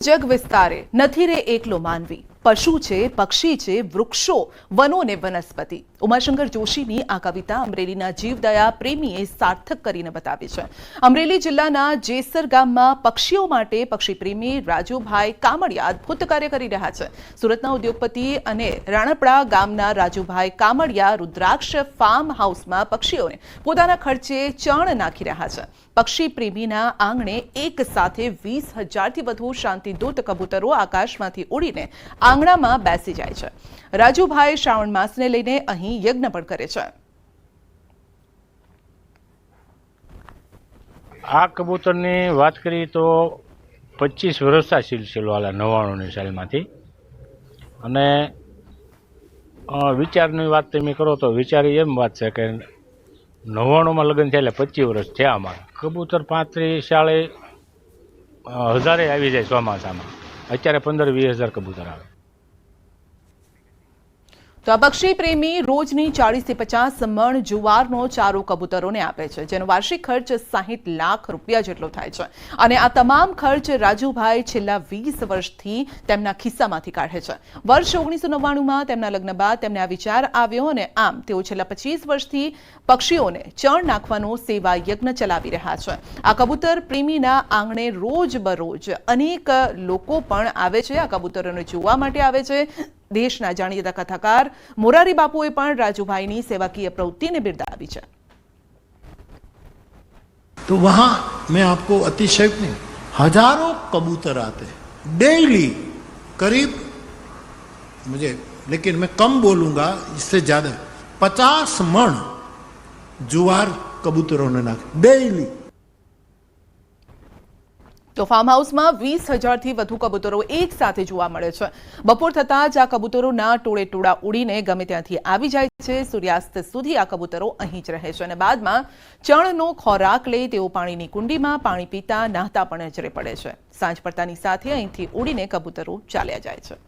જગ વિસ્તારે નથી રે એકલો માનવી, પશુ છે, પક્ષી છે, વૃક્ષો, વનો ને વનસ્પતિ. ઉમાશંકર જોશીની આ કવિતા અમરેલીના જીવદયા પ્રેમીએ સાર્થક કરીને બતાવી છે. અમરેલી જિલ્લાના જેસર ગામમાં પક્ષીઓ માટે પક્ષી પ્રેમી રાજુભાઈ કામડિયા અદ્ભુત કાર્ય કરી રહ્યા છે. સુરતના ઉદ્યોગપતિ અને રાણપડા ગામના રાજુભાઈ કામડિયા રુદ્રાક્ષ ફાર્મ હાઉસમાં પક્ષીઓને પોતાના ખર્ચે ચણ નાખી રહ્યા છે. પક્ષી પ્રેમીના આંગણે એક સાથે 20,000થી વધુ શાંતિદૂત કબૂતરો આકાશમાંથી ઉડીને આંગણામાં બેસી જાય છે. રાજુભાઈ શ્રાવણ માસને લઈને અહીં યજ્ઞ પણ કરે છે. આ કબૂતરની વાત કરી તો 25 વર્ષના સિલસિલો આલા 99ની સાલમાંથી. અને વિચારની વાત તમે કરો તો વિચારી એમ વાત છે કે 99માં લગ્ન થયા એટલે 25 વર્ષ થયા અમારા. કબૂતર 35-40 હજારે આવી જાય ચોમાસામાં. અત્યારે 15-20 હજાર કબૂતર આવે. તો આ પક્ષી પ્રેમી રોજની 40થી 50 મણ જુવારનો ચારો કબૂતરોને આપે છે, જેનો વાર્ષિક ખર્ચ 60 લાખ રૂપિયા જેટલો થાય છે. અને આ તમામ ખર્ચ રાજુભાઈ છેલ્લા 20 વર્ષથી તેમના ખિસ્સામાંથી કાઢે છે. વર્ષ 1999માં તેમના લગ્ન બાદ તેમને આ વિચાર આવ્યો અને આમ તેઓ છેલ્લા 25 વર્ષથી પક્ષીઓને ચણ નાખવાનો સેવા યજ્ઞ ચલાવી રહ્યા છે. આ કબૂતર પ્રેમીના આંગણે રોજ બરોજ અનેક લોકો પણ આવે છે, આ કબૂતરોને જોવા માટે આવે છે. દેશના જાણીતા કથાકાર મોરારી બાપુએ પણ રાજુભાઈની સેવાકીય પ્રવૃત્તિને બિરદાવી છે. तो वहां मैं आपको अतिशयोक्ति नहीं, हजारों कबूतर आते हैं डेली, करीब मुझे, लेकिन मैं कम बोलूंगा, इससे ज्यादा 50 मण जुवार कबूतरों ने नाखे डेली. તો ફાર્મ હાઉસમાં 20,000થી વધુ કબૂતરો એક સાથે જોવા મળે છે. બપોર થતાં જ આ કબૂતરોના ટોળે ટોળા ઉડીને ગમે ત્યાંથી આવી જાય છે. સૂર્યાસ્ત સુધી આ કબૂતરો અહીં જ રહે છે અને બાદમાં ચણનો ખોરાક લઈ તેઓ પાણીની કુંડીમાં પાણી પીતા નહાતા પણ નજરે પડે છે. સાંજ પડતાની સાથે અહીંથી ઉડીને કબૂતરો ચાલ્યા જાય છે.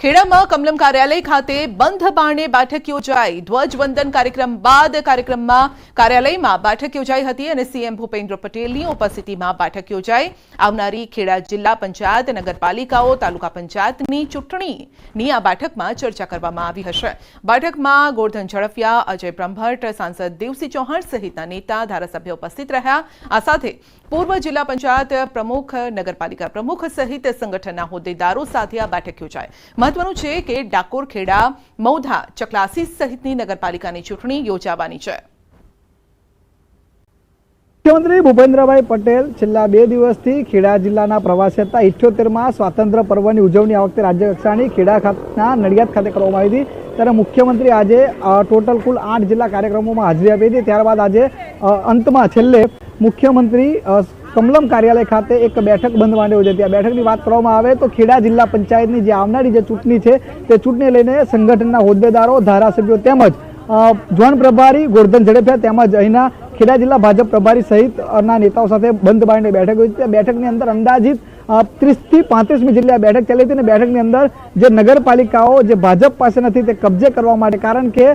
ખેડામાં કમલમ કાર્યાલય ખાતે બંધ બારણે બેઠક યોજાઈ. ધ્વજવંદન કાર્યક્રમ બાદ કાર્યાલયમાં બેઠક યોજાઈ હતી અને સીએમ ભૂપેન્દ્ર પટેલની ઉપસ્થિતિમાં બેઠક યોજાઈ. આવનારી ખેડા જિલ્લા પંચાયત, નગરપાલિકાઓ, તાલુકા પંચાયતની ચૂંટણીની આ બેઠકમાં ચર્ચા કરવામાં આવી હશે. બેઠકમાં ગોરધન ઝડફિયા, અજય બ્રહ્મભટ્ટ, સાંસદ દેવસિંહ ચૌહાણ સહિતના નેતા, ધારાસભ્યો ઉપસ્થિત રહ્યા. આ સાથે પૂર્વ જિલ્લા પંચાયત પ્રમુખ, નગરપાલિકા પ્રમુખ સહિત સંગઠનના હોદ્દેદારો સાથે આ બેઠક યોજાઈ. મહત્વનું છે કે ડાકોર, ખેડા, મૌધા, ચકલાસી સહિતની નગરપાલિકાની ચૂંટણી યોજાવાની છે. મુખ્યમંત્રી ભૂપેન્દ્રભાઈ પટેલ છેલ્લા 2 દિવસથી ખેડા જિલ્લાના પ્રવાસે હતા. 78માં સ્વાતંત્ર્ય પર્વની ઉજવણી આ વખતે રાજ્ય કક્ષાની ખેડા ખાતના નડિયાદ ખાતે કરવામાં આવી હતી. ત્યારે મુખ્યમંત્રી આજે ટોટલ કુલ 8 જિલ્લા કાર્યક્રમોમાં હાજરી આપી હતી. ત્યારબાદ આજે અંતમાં છેલ્લે મુખ્યમંત્રી કમલમ કાર્યાલય ખાતે એક બેઠક બંધ માંડી યોજાઈ હતી. આ બેઠકની વાત કરવામાં આવે તો ખેડા જિલ્લા પંચાયતની જે આવનારી જે ચૂંટણી છે તે ચૂંટણી લઈને સંગઠનના હોદ્દેદારો, ધારાસભ્યો તેમજ ઝોન પ્રભારી ગોરધન ઝડફિયા તેમજ અહીંના ખેડા જિલ્લા ભાજપ પ્રભારી સહિતના નેતાઓ સાથે બંધ બારણે બેઠક યોજી હતી. બેઠકની અંદર અંદાજિત 30થી 35મી જેટલી આ બેઠક ચાલી હતી અને બેઠકની અંદર જે નગરપાલિકાઓ જે ભાજપ પાસે નથી તે કબજે કરવા માટે, કારણ કે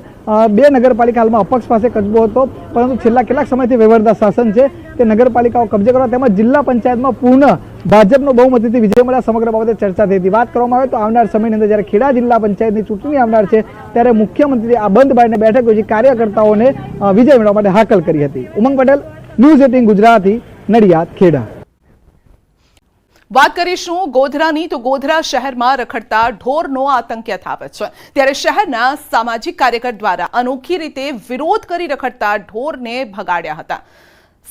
2 નગરપાલિકા હાલમાં અપક્ષ પાસે કબજો હતો, પરંતુ છેલ્લા કેટલાક સમયથી વ્યવહારદાર શાસન છે તે નગરપાલિકાઓ કબજે કરવા તેમજ જિલ્લા પંચાયતમાં પૂર્ણ ભાજપનો બહુમતીથી વિજય મળ્યા સમગ્ર બાબતે ચર્ચા થઈ હતી. વાત કરવામાં આવે તો આવનાર સમયની અંદર જ્યારે ખેડા જિલ્લા પંચાયતની ચૂંટણી આવનાર છે ત્યારે મુખ્યમંત્રીએ આ બંધ બારણે બેઠક યોજી કાર્યકર્તાઓને વિજય મેળવવા માટે હાકલ કરી હતી. ઉમંગ પટેલ, ન્યૂઝ 18 ગુજરાતી, નડિયાદ, ખેડા. વાત કરીશું ગોધરાની. તો ગોધરા શહેરમાં રખડતા ઢોરનો આતંક યથાવત છે. ત્યારે શહેરના સામાજિક કાર્યકર દ્વારા અનોખી રીતે વિરોધ કરી રખડતા ઢોરને ભગાડ્યા હતા.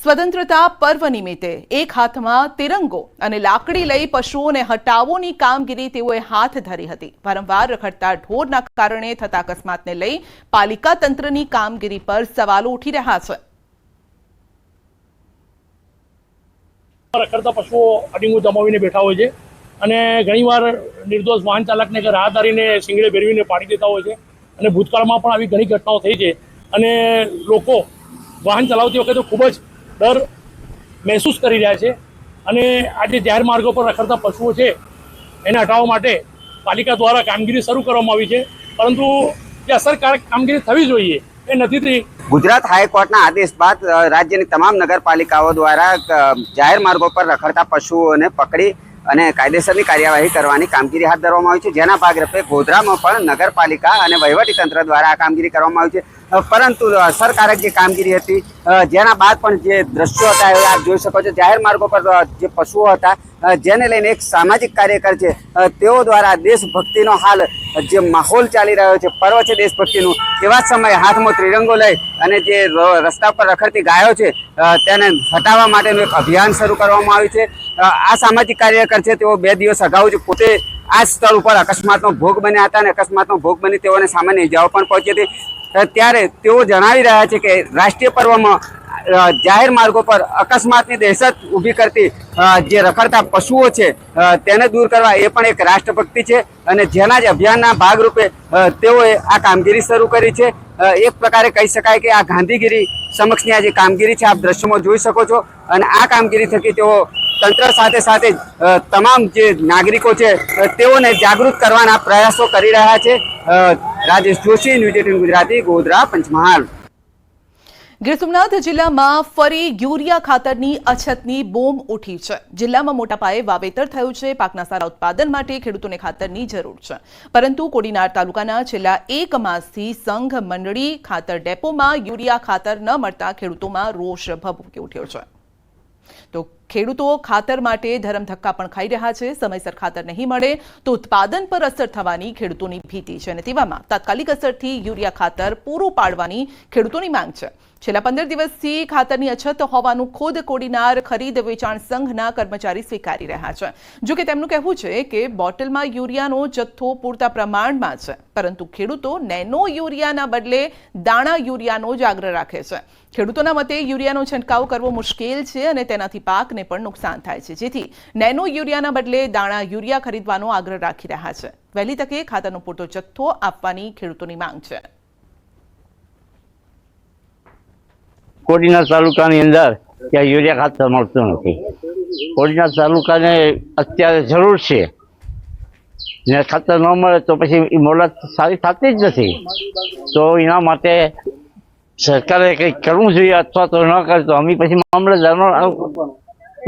સ્વતંત્રતા પર્વ નિમિત્તે એક હાથમાં તિરંગો અને લાકડી લઈ પશુઓને હટાવોની કામગીરી તેઓએ હાથ ધરી હતી. વારંવાર રખડતા ઢોરના કારણે થતા અકસ્માતને લઈ પાલિકા તંત્રની કામગીરી પર સવાલો ઉઠી રહ્યા છે. રખડતા પશુઓ અડીંગું જમાવીને બેઠા હોય છે અને ઘણીવાર નિર્દોષ વાહન ચાલકને કે રાહદારીને શિંગડે ભેરવીને પાડી દેતા હોય છે. અને ભૂતકાળમાં પણ આવી ઘણી ઘટનાઓ થઈ છે અને લોકો વાહન ચલાવતી વખતે ખૂબ જ ડર મહેસૂસ કરી રહ્યા છે. અને આજે જાહેર માર્ગો પર રખડતા પશુઓ છે એને હટાવવા માટે પાલિકા દ્વારા કામગીરી શરૂ કરવામાં આવી છે, પરંતુ જે અસરકારક કામગીરી થવી જોઈએ એ નથી થઈ. ગુજરાત હાઈકોર્ટના આદેશ બાદ રાજ્યની તમામ નગરપાલિકાઓ દ્વારા જાહેર માર્ગો પર રખડતા પશુઓને પકડી અને કાયદેસરની કાર્યવાહી કરવાની કામગીરી હાથ ધરવામાં આવી છે, જેના ભાગરૂપે ગોધરામાં પણ નગરપાલિકા અને વહીવટીતંત્ર દ્વારા આ કામગીરી કરવામાં આવી છે. પરંતુ અસરકારક જે કામગીરી હતી, જેના બાદ પણ જે દ્રશ્યો હતા એ આપ જોઈ શકો છો. જાહેર માર્ગો પર જે પશુઓ હતા, જેને લઈને એક સામાજિક કાર્યકર છે, તેઓ દ્વારા દેશભક્તિનો હાલ જે માહોલ ચાલી રહ્યો છે, પર્વ છે દેશભક્તિનું, તેવા જ સમયે હાથમાં ત્રિરંગો લઈ અને જે રસ્તા પર રખડતી ગાયો છે તેને હટાવવા માટેનું એક અભિયાન શરૂ કરવામાં આવ્યું છે. આ સામાજિક કાર્યકર છે, તેઓ 2 દિવસ અગાઉ જ પોતે આ સ્થળ ઉપર અકસ્માતનો ભોગ બન્યા હતા અને અકસ્માતનો ભોગ બની તેઓને સામાન્ય ઇજાઓ પણ પહોંચી હતી. ત્યારે તેઓ જણાવી રહ્યા છે કે રાષ્ટ્રીય પર્વમાં જાહેર માર્ગો પર અકસ્માતની દહેશત ઊભી કરતી જે રખડતા પશુઓ છે તેને દૂર કરવા એ પણ એક રાષ્ટ્રભક્તિ છે અને જેના જ અભિયાનના ભાગરૂપે તેઓએ આ કામગીરી શરૂ કરી છે. એક પ્રકારે કહી શકાય કે આ ગાંધીગીરી સમક્ષની આ જે કામગીરી છે આપ દ્રશ્યોમાં જોઈ શકો છો અને આ કામગીરી થકી તેઓ તંત્ર સાથે સાથે તમામ જે નાગરિકો છે તેઓને જાગૃત કરવાના પ્રયાસો કરી રહ્યા છે. રાજેશ જોશી, ન્યૂઝ 18 ગુજરાતી, ગોધરા, પંચમહાલ. ગીર સોમનાથ જિલ્લામાં ફરી યુરિયા ખાતરની અછતની બૂમ ઉઠી છે. જિલ્લામાં મોટા પાયે વાવેતર થયું છે. પાકના સારા ઉત્પાદન માટે ખેડૂતોને ખાતરની જરૂર છે, પરંતુ કોડીનાર તાલુકાના છેલ્લા 1 માસથી સંઘ મંડળી ખાતર ડેપોમાં યુરિયા ખાતર ન મળતા ખેડૂતોમાં રોષ ભભૂકી ઉઠ્યો છે. તો ખેડૂતો ખાતર માટે ધરમધક્કા પણ ખાઈ રહ્યા છે. સમયસર ખાતર નહીં મળે તો ઉત્પાદન પર અસર થવાની ખેડૂતોની ભીતિ છે અને તેવામાં તાત્કાલિક અસરથી યુરિયા ખાતર પૂરું પાડવાની ખેડૂતોની માંગ છે. છેલ્લા 15 દિવસથી ખાતરની અછત હોવાનું ખુદ કોડીનાર ખરીદ વેચાણ સંઘના કર્મચારી સ્વીકારી રહ્યા છે. જો કે તેમનું કહેવું છે કે બોટલમાં યુરિયાનો જથ્થો પૂરતા પ્રમાણમાં છે, પરંતુ ખેડૂતો નેનો યુરિયાના બદલે દાણા યુરિયાનો જ આગ્રહ રાખે છે. ખેડૂતોના મતે યુરિયાનો છંટકાવ કરવો મુશ્કેલ છે અને તેનાથી પાકને પણ નુકસાન થાય છે, જેથી નેનો યુરિયાના બદલે દાણા યુરિયા ખરીદવાનો આગ્રહ રાખી રહ્યા છે. વહેલી તકે ખાતરનો પૂરતો જથ્થો આપવાની ખેડૂતોની માંગ છે. કોડીનાર તાલુકાની અંદર ત્યાં યુરિયા ખાતર મળતું નથી. કોડીનાર તાલુકાને અત્યારે જરૂર છે ને ખાતર ન મળે તો પછી મોલત સારી થતી જ નથી. તો એના માટે સરકારે કંઈક કરવું જોઈએ, અથવા તો ન કરે તો અમે પછી મામલતદારનો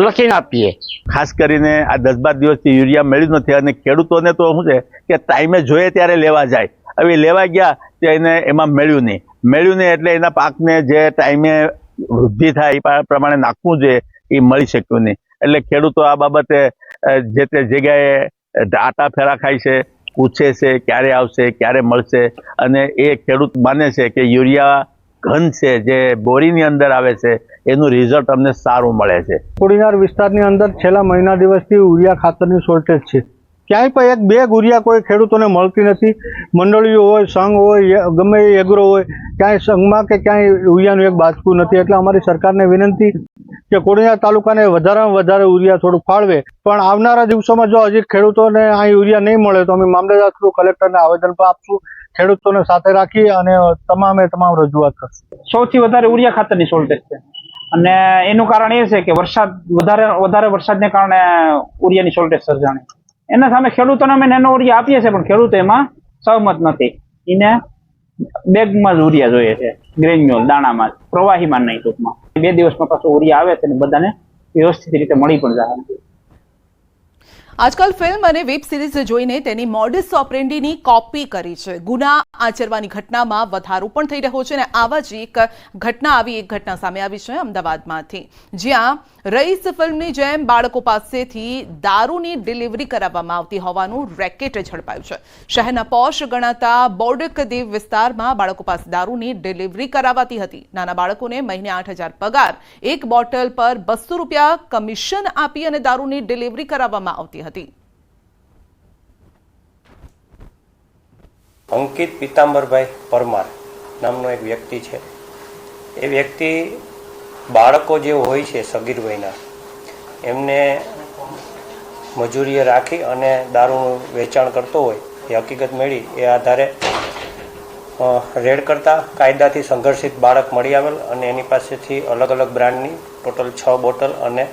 લખીને આપીએ. ખાસ કરીને આ 10-12 દિવસથી યુરિયા મળ્યું નથી અને ખેડૂતોને તો શું છે કે ટાઈમે જોઈએ ત્યારે લેવા જાય. હવે લેવા ગયા તો એને એમાં મળ્યું નહીં એટલે એના પાકને જે ટાઈમે વૃદ્ધિ થાય એ પ્રમાણે નાખવું જોઈએ એ મળી શક્યું નહીં. એટલે ખેડૂતો આ બાબતે જે તે જગ્યાએ આટા ફેરા ખાય છે, પૂછે છે ક્યારે આવશે, ક્યારે મળશે, અને એ ખેડૂત માને છે કે યુરિયા ઘન છે જે બોરીની અંદર આવે છે એનું રિઝલ્ટ અમને સારું મળે છે. કોડીનાર વિસ્તારની અંદર છેલ્લા મહિના દિવસથી યુરિયા ખાતરની શોર્ટેજ છે. ક્યાંય પણ એક બેગ યુરિયા કોઈ ખેડૂતોને મળતી નથી. મંડળીઓ હોય, સંઘ હોય, ગમે એ એગ્રો હોય, ક્યાંય સંઘમાં કે ક્યાંય યુરિયાનું એક બાચકું નથી. એટલે અમારી સરકારને વિનંતી કે કોડીનાર તાલુકાને વધારેમાં વધારે યુરિયા થોડું ફાળવે. પણ આવનારા દિવસોમાં જો હજી ખેડૂતોને આ યુરિયા નહીં મળે તો અમે મામલતદાર થ્રુ કલેક્ટરને આવેદન પણ આપશું. ખેડૂતોને સાથે રાખી અને તમામ રજૂઆત કરશું. સૌથી વધારે યુરિયા ખાતરની શોર્ટેજ છે અને એનું કારણ એ છે કે વધારે વરસાદને કારણે યુરિયાની શોર્ટેજ સર્જાણી. એના સામે ખેડૂતોને અમે નેનો યુરિયા આપીએ છીએ, પણ ખેડૂતો એમાં સહમત નથી. એને બેગમાં જ યુરિયા જોઈએ છે, ગ્રેન્યુઅલ દાણામાં, પ્રવાહીમાં નહીં. ટૂંકમાં 2 દિવસમાં પાછું યુરિયા આવે છે અને બધાને વ્યવસ્થિત રીતે મળી પણ જાય. આજકાલ ફિલ્મ અને વેબ સિરીઝ જોઈને તેની મોડસ ઓપરેન્ડીની કોપી કરી છે. ગુના આચરવાની ઘટનામાં વધારો પણ થઈ રહ્યો છે અને આવા જ એક ઘટના સામે આવી છે અમદાવાદમાંથી, જ્યાં રઈસ ફિલ્મની જેમ બાળકો પાસેથી દારૂની ડિલિવરી કરાવવામાં આવતી હોવાનું રેકેટ ઝડપાયું છે. શહેરના પોશ ગણાતા બોડકદેવ વિસ્તારમાં બાળકો પાસે દારૂની ડિલિવરી કરાવાતી હતી. નાના બાળકોને મહિને 8,000 પગાર, 1 બોટલ પર 200 રૂપિયા કમિશન આપી અને દારૂની ડિલિવરી કરાવવામાં આવતી હતી. અંકિત પીતાંબરભાઈ પરમાર નામનો એક વ્યક્તિ છે. એ વ્યક્તિ બાળકો જે હોય છે સગીર વયના, એમને મજૂરીએ રાખી અને દારૂનું વેચાણ કરતો હોય એ હકીકત મળી. એ આધારે રેડ કરતા કાયદાથી સંઘર્ષિત બાળક મળી આવેલ અને એની પાસેથી અલગ અલગ બ્રાન્ડની ટોટલ 6 બોટલ અને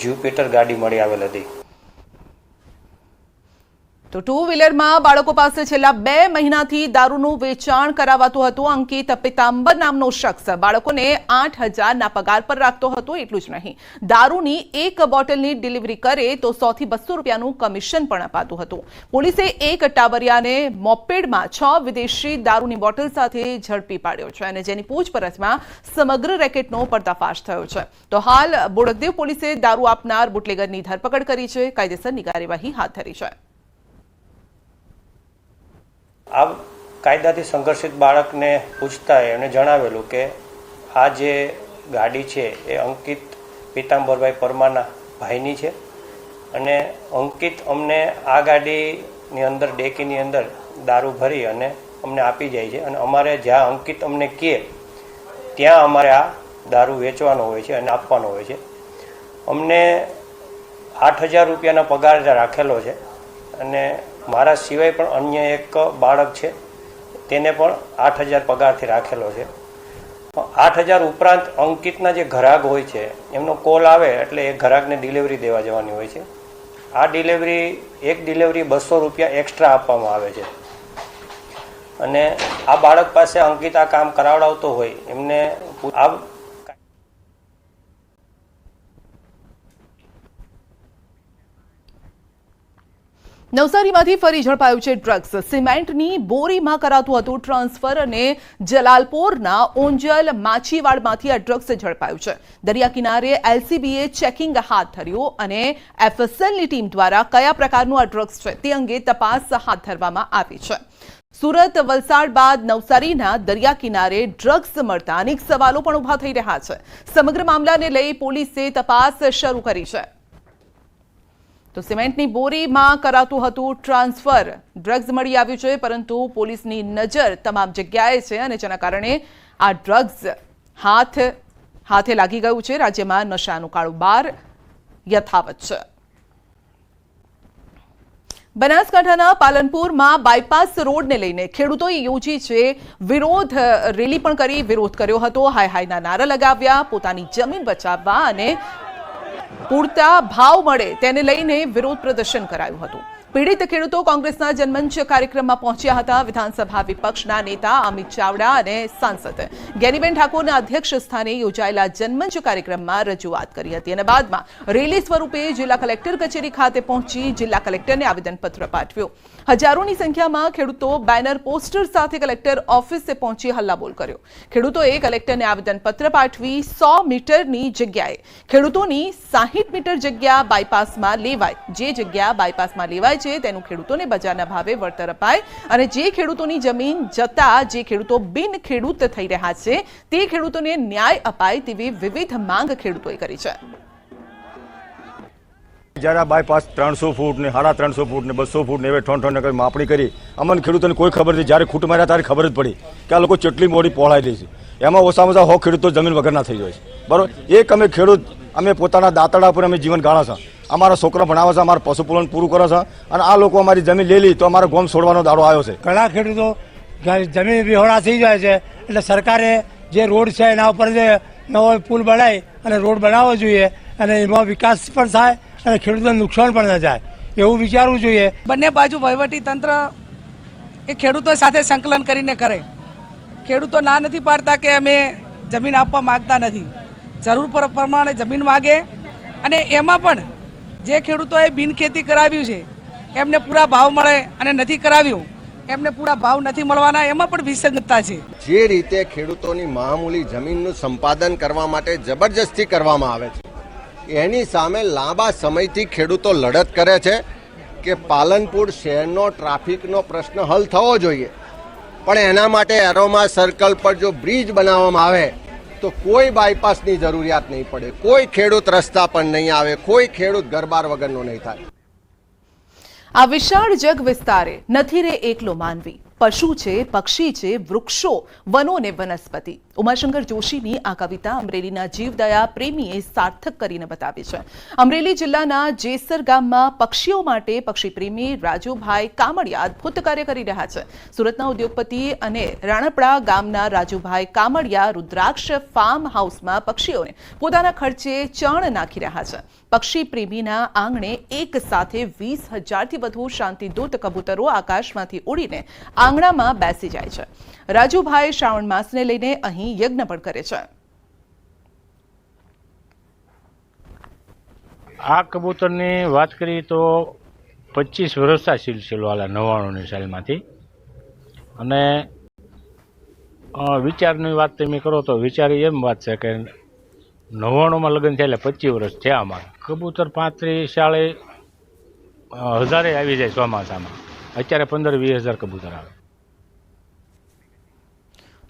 જ્યુપિટર ગાડી મળી આવેલ હતી. તો ટુ વ્હીલરમાં બાળકો પાસે છેલ્લા 2 મહિનાથી દારૂનું વેચાણ કરાવાતું હતું. અંકિત પિતાંબર નામનો શખ્સ બાળકોને 8,000ના પગાર પર રાખતો હતો. એટલું જ નહીં, દારૂની 1 બોટલની ડિલિવરી કરે તો 100 થી 200 રૂપિયાનું કમિશન પણ અપાતું હતું. પોલીસે એક ટાવરિયાને મોપેડમાં 6 વિદેશી દારૂની બોટલ સાથે ઝડપી પાડ્યો છે અને જેની પૂછપરછમાં સમગ્ર રેકેટનો પર્દાફાશ થયો છે. તો હાલ બોડકદેવ પોલીસે દારૂ આપનાર બુટલેગરની ધરપકડ કરી છે. કાયદેસરની કાર્યવાહી હાથ ધરી છે. આ કાયદાથી સંઘર્ષિત બાળકને પૂછતા એમણે જણાવેલું કે આ જે ગાડી છે એ અંકિત પીતાંબરભાઈ પરમારના ભાઈની છે અને અંકિત અમને આ ગાડીની અંદર ડેકીની અંદર દારૂ ભરી અને અમને આપી જાય છે અને અમારે જ્યાં અંકિત અમને કહે ત્યાં અમારે આ દારૂ વેચવાનો હોય છે અને આપવાનો હોય છે. અમને 8,000 રૂપિયાનો પગાર રાખેલો છે અને મારા સિવાય પણ અન્ય એક બાળક છે તેને પણ 8,000 પગારથી રાખેલો છે. 8,000 ઉપરાંત અંકિતના જે ગ્રાહક હોય છે એમનો કોલ આવે એટલે એ ગ્રાહકને ડિલિવરી દેવા જવાની હોય છે. આ એક ડિલિવરી 200 રૂપિયા એક્સ્ટ્રા આપવામાં આવે છે અને આ બાળક પાસે અંકિત આ કામ કરાવડાવતો હોય એમને આ નવસારીમાંથી ફરી ઝડપાયું છે ડ્રગ્સ. સિમેન્ટની બોરીમાં કરાતું હતું ટ્રાન્સફર અને જલાલપોરના ઓંજલ માછીવાડમાંથી આ ડ્રગ્સ ઝડપાયું છે. દરિયા કિનારે એલસીબીએ ચેકિંગ હાથ ધર્યું અને એફએસએલની ટીમ દ્વારા કયા પ્રકારનું આ ડ્રગ્સ છે તે અંગે તપાસ હાથ ધરવામાં આવી છે. સુરત, વલસાડ બાદ નવસારીના દરિયા કિનારે ડ્રગ્સ મળતા અનેક સવાલો પણ ઉભા થઈ રહ્યા છે. સમગ્ર મામલાને લઈ પોલીસે તપાસ શરૂ કરી છે. તો સિમેન્ટની બોરીમાં કરાતું હતું ટ્રાન્સફર, ડ્રગ્સ મળી આવ્યું છે પરંતુ પોલીસની નજર તમામ જગ્યાએ છે અને જેના કારણે આ ડ્રગ્સ હાથે લાગી ગયું છે. રાજ્યમાં નશાનું કાળુબાર યથાવત છે. બનાસકાંઠાના પાલનપુરમાં બાયપાસ રોડને લઈને ખેડૂતોએ યોજી છે વિરોધ રેલી પણ કરી વિરોધ કર્યો હતો. હાય હાયના નારા લગાવ્યા. પોતાની જમીન બચાવવા અને પૂરતા ભાવ મળે તેને લઈને વિરોધ પ્રદર્શન કરાયું હતું. પીડિત ખેડૂતો કોંગ્રેસના જનમંચ કાર્યક્રમમાં પહોંચ્યા હતા. વિધાનસભા વિપક્ષના નેતા અમિત ચાવડા અને સાંસદ ગેનીબેન ઠાકોરના અધ્યક્ષ સ્થાને યોજાયેલા જનમંચ કાર્યક્રમમાં રજૂઆત કરી હતી અને બાદમાં રેલી સ્વરૂપે જિલ્લા કલેક્ટર કચેરી ખાતે પહોંચી જિલ્લા કલેક્ટરને આવેદનપત્ર પાઠવ્યું. હજારોની સંખ્યામાં ખેડૂતો બેનર પોસ્ટર સાથે કલેક્ટર ઓફિસે પહોંચી હલ્લાબોલ કર્યો. ખેડૂતોએ કલેક્ટરને આવેદનપત્ર પાઠવી 100 મીટરની જગ્યાએ ખેડૂતોની 60 મીટર જગ્યા બાયપાસમાં લેવાય. જે જગ્યા બાયપાસમાં લેવાય છે તેનું ખેડૂતોને બજારના ભાવે વળતર અપાય અને જે ખેડૂતોની જમીન જતા જે ખેડૂતો બિન ખેડૂત થઈ રહ્યા છે તે ખેડૂતોને ન્યાય અપાય તેવી વિવિધ માંગ ખેડૂતોએ કરી છે. જ્યારે બાયપાસ 300 ફૂટ ને 350 ફૂટ ને 200 ફૂટ ને એવે ઠોન માપણી કરી અમને ખેડૂતોને કોઈ ખબર નથી. જ્યારે ખૂટ માર્યા ત્યારે ખબર જ પડી કે આ લોકો કેટલી મોડી પહોળાઈ દે છે. એમાં ઓછામાં ઓછા 100 ખેડૂતો જમીન વગરના થઈ જાય છે. બરોબર, એક અમે ખેડૂત અમે પોતાના દાંતડા પર અમે જીવન ગાળા છે. અમારા છોકરા ભણાવે છે, અમારા પશુપાલન પૂરું કરે છે અને આ લોકો અમારી જમીન લઈ લી તો અમારો ગોમ છોડવાનો દાડો આવ્યો છે. ઘણા ખેડૂતો જમીન વિહોણા થઈ જાય છે એટલે સરકારે જે રોડ છે એના ઉપર જે નવો પુલ બનાવી અને રોડ બનાવવો જોઈએ અને એમાં વિકાસ પણ થાય અને ખેડૂતોને નુકસાન પણ ન જાય એવું વિચારવું જોઈએ. બંને બાજુ વહીવટી તંત્ર એ ખેડૂતો સાથે સંકલન કરીને કરે. ખેડૂતો ના નથી પાડતા કે અમે જમીન આપવા માંગતા નથી. જરૂર પ્રમાણે જમીન માગે અને એમાં પણ જે ખેડૂતોએ બિનખેતી કરાવ્યું છે એમને પૂરા ભાવ મળે અને નથી કરાવ્યું એમને પૂરા ભાવ નથી મળવાના, એમાં પણ વિસંગતતા છે. જે રીતે ખેડૂતોની મામૂલી જમીનનું સંપાદન કરવા માટે જબરજસ્તી કરવામાં આવે છે એની સામે લાંબા સમયથી ખેડૂતો લડત કરે છે કે પાલનપુર શહેરનો ટ્રાફિકનો પ્રશ્ન હલ થવો જોઈએ. પણ એના માટે એરોમા સર્કલ પર જો બ્રિજ બનાવવામાં આવે તો કોઈ બાયપાસની જરૂરિયાત નહીં પડે, કોઈ ખેડૂત રસ્તા પર નહીં આવે, કોઈ ખેડૂત ઘરબાર વગરનો નહીં થાય. આ વિશાળ જગ વિસ્તારે નથી રે એકલો માનવી. પશુ છે, પક્ષી છે, વૃક્ષો, વનો ને વનસ્પતિ ઉમાશંકર જોશીની આ કવિતા અમરેલીના જીવદયા પ્રેમીએ સાર્થક કરીને બતાવી છે. અમરેલી જિલ્લાના જેસર ગામમાં પક્ષીઓ માટે પક્ષી પ્રેમી રાજુભાઈ કામડિયા અદભુત કાર્ય કરી રહ્યા છે. સુરતના ઉદ્યોગપતિ અને રાણપડા ગામના રાજુભાઈ કામડિયા રુદ્રાક્ષ ફાર્મ હાઉસમાં પક્ષીઓને પોતાના ખર્ચે ચણ નાખી રહ્યા છે. પક્ષી પ્રેમીના આંગણે એક સાથે 20,000થી વધુ શાંતિદૂત કબૂતરો આકાશમાંથી ઉડીને આંગણામાં બેસી જાય છે. રાજુભાઈ શ્રાવણ માસને લઈને અહીં યજ્ઞ પણ કરે છે. આ કબૂતરની વાત કરીએ તો 25 વર્ષના સિલસિલો આલા 99ની સાલમાંથી. અને વિચારની વાત તમે કરો તો વિચારી એમ વાત છે કે 99માં લગ્ન થયા એટલે 25 વર્ષ થયા અમારા. કબૂતર 35 શાળે હજારે આવી જાય ચોમાસામાં. અત્યારે 15-20 હજાર કબૂતર આવે.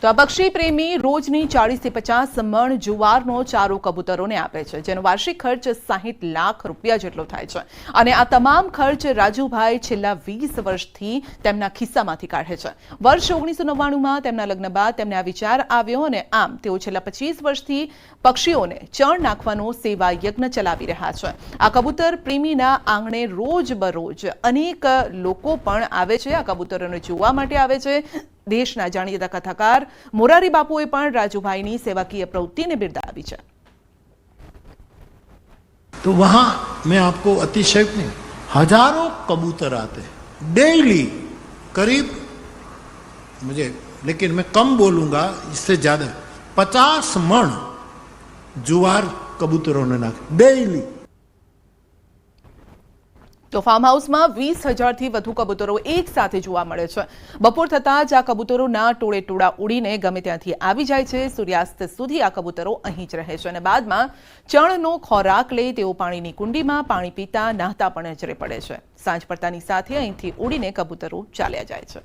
તો આ પક્ષી પ્રેમી રોજની 40 થી 50 મણ જુવારનો ચારો કબૂતરોને આપે છે, જેનો વાર્ષિક ખર્ચ 60 લાખ રૂપિયા જેટલો થાય છે. અને આ તમામ ખર્ચ રાજુભાઈ છેલ્લા 20 વર્ષથી તેમના ખિસ્સામાંથી કાઢે છે. વર્ષ 1999માં તેમના લગ્ન બાદ તેમને આ વિચાર આવ્યો અને આમ તેઓ છેલ્લા 25 વર્ષથી પક્ષીઓને ચણ નાખવાનો સેવા યજ્ઞ ચલાવી રહ્યા છે. આ કબૂતર પ્રેમીના આંગણે રોજબરોજ અનેક લોકો પણ આવે છે, આ કબૂતરોને જોવા માટે આવે છે. દેશના જાણીતા કથાકાર મોરારી બાપુએ પણ રાજુભાઈની સેવાકીય પ્રવૃત્તિને બિરદાવી છે. तो वहां मैं आपको अतिशयोक्ति नहीं, हजारों कबूतर आते डेली, करीब मुझे, लेकिन मैं कम बोलूंगा, इससे ज्यादा 50 मण जुवार कबूतरों ने नाखे डेली. તો ફાર્મ હાઉસમાં 20,000થી વધુ કબૂતરો એક સાથે જોવા મળે છે. બપોર થતાં જ આ કબૂતરોના ટોળે ટોળા ઉડીને ગમે ત્યાંથી આવી જાય છે. સૂર્યાસ્ત સુધી આ કબૂતરો અહીં જ રહે છે અને બાદમાં ચણનો ખોરાક લઈ તેઓ પાણીની કુંડીમાં પાણી પીતા નહાતા પણ નજરે પડે છે. સાંજ પડતાની સાથે અહીંથી ઉડીને કબૂતરો ચાલ્યા જાય છે.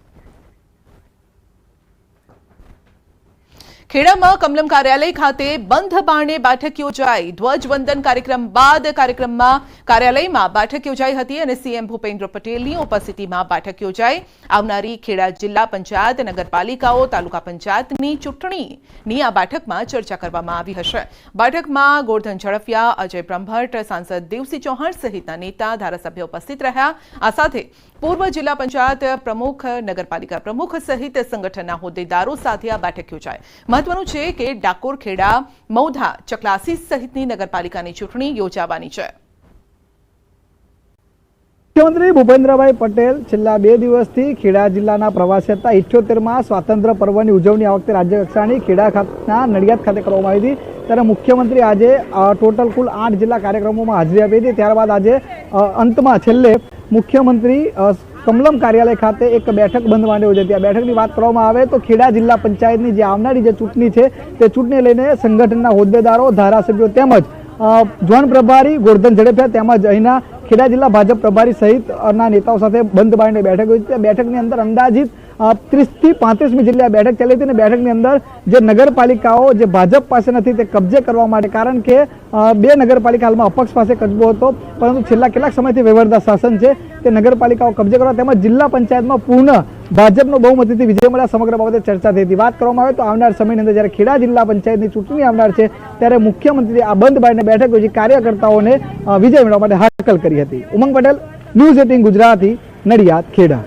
ખેડામાં કમલમ કાર્યાલય ખાતે બંધ બારણે બેઠક યોજાઈ. ધ્વજવંદન કાર્યક્રમ બાદ કાર્યાલયમાં બેઠક યોજાઈ હતી અને સીએમ ભૂપેન્દ્ર પટેલની ઉપસ્થિતિમાં બેઠક યોજાઈ. આવનારી ખેડા જિલ્લા પંચાયત, નગરપાલિકાઓ, તાલુકા પંચાયતની ચૂંટણીની આ બેઠકમાં ચર્ચા કરવામાં આવી હશે. બેઠકમાં ગોરધન ઝડફિયા, અજય બ્રહ્મભટ્ટ, સાંસદ દેવસિંહ ચૌહાણ સહિતના નેતા, ધારાસભ્યો ઉપસ્થિત રહ્યા. આ સાથે પૂર્વ જિલ્લા પંચાયત પ્રમુખ, નગરપાલિકા પ્રમુખ સહિત સંગઠનના હોદ્દેદારો સાથે આ બેઠક યોજાઈ. મહત્વનું છે કે ડાકોર, ખેડા, મૌધા, ચકલાસી સહિતની નગરપાલિકાની ચૂંટણી યોજાવાની છે. મુખ્યમંત્રી ભૂપેન્દ્રભાઈ પટેલ છેલ્લા 2 દિવસથી ખેડા જિલ્લાના પ્રવાસે હતા. 78માં સ્વાતંત્ર્ય પર્વની ઉજવણી આ વખતે રાજ્ય કક્ષાની ખેડા ખાતેના નડિયાદ ખાતે કરવામાં આવી હતી. ત્યારે મુખ્યમંત્રી આજે ટોટલ કુલ 8 જિલ્લા કાર્યક્રમોમાં હાજરી આપી હતી. ત્યારબાદ આજે અંતમાં છેલ્લે મુખ્યમંત્રી કમલમ કાર્યાલય ખાતે એક બેઠક બંધ માંડી હતી. આ બેઠકની વાત કરવામાં આવે તો ખેડા જિલ્લા પંચાયતની જે આવનારી જે ચૂંટણી છે તે ચૂંટણી લઈને સંગઠનના હોદ્દેદારો, ધારાસભ્યો તેમજ ઝોન પ્રભારી ગોરધન ઝડફિયા તેમજ અહીંના ખેડા જિલ્લા ભાજપ પ્રભારી સહિતના નેતાઓ સાથે બંધ બારણે બેઠક યોજી હતી. બેઠકની અંદર અંદાજિત 30 થી 35મી જેટલી આ બેઠક ચાલી હતી અને બેઠકની અંદર જે નગરપાલિકાઓ જે ભાજપ પાસે નથી તે કબજે કરવા માટે, કારણ કે 2 નગરપાલિકા હાલમાં અપક્ષ પાસે કબજો હતો, પરંતુ છેલ્લા કેટલાક સમયથી વહીવટદાર શાસન છે તે નગરપાલિકાઓ કબજે કરવા તેમજ જિલ્લા પંચાયતમાં પૂર્ણ ભાજપનો બહુમતીથી વિજય મળ્યા સમગ્ર બાબતે ચર્ચા થઈ હતી. વાત કરવામાં આવે તો આવનાર સમયની અંદર જ્યારે ખેડા જિલ્લા પંચાયતની ચૂંટણી આવનાર છે ત્યારે મુખ્યમંત્રીએ આ બંધ બારણે બેઠક યોજી કાર્યકર્તાઓને વિજય મેળવવા માટે હાકલ કરી હતી. ઉમંગ પટેલ, ન્યૂઝ 18 ગુજરાતી, નડિયાદ, ખેડા.